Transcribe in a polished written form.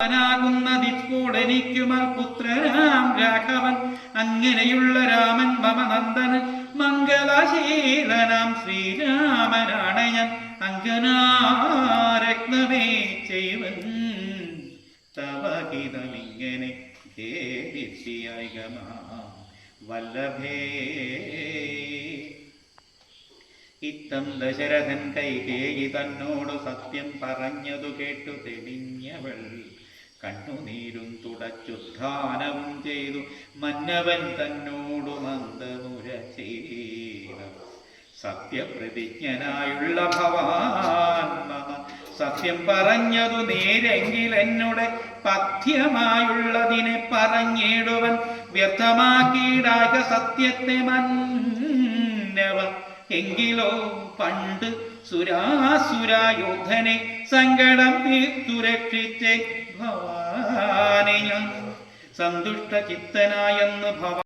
ാകുന്നതിപ്പോൾ എനിക്കുമൽ പുത്രനാം രാഘവൻ അങ്ങനെയുള്ള രാമൻ മമ നന്ദന് മംഗളശീലനാം ശ്രീരാമനാണ് ഞാൻ അങ്കനാരത്നമേ ചെയ്വൻ തവഹിതമിങ്ങനെ ദേവിയായികമാ വല്ലഭേ. ഇത്തം ദശരഥൻ കൈകേയി തന്നോട് സത്യം പറഞ്ഞതു കേട്ടു തെളിഞ്ഞവൾ കണ്ണുനീരും തുടച്ചുദ്ധാനവും ചെയ്തു മന്നവൻ തന്നോടു മന്ദമുര ചെയ്ത സത്യപ്രതിജ്ഞനായുള്ള ഭവാൻ മമ സത്യം പറഞ്ഞതു നേരെങ്കിൽ എന്നോട് പഥ്യമായുള്ളതിനെ പറഞ്ഞിടുവൻ വ്യർത്ഥമാക്കിയിടാക സത്യത്തെ മന്നവൻ. എങ്കിലോ പണ്ട് സുരാസുരായോധനെ സങ്കടം തീർത്തു രക്ഷിച്ചേ ഭവാനെ ഞാൻ സന്തുഷ്ട ചിത്തനായെന്ന് ഭവാൻ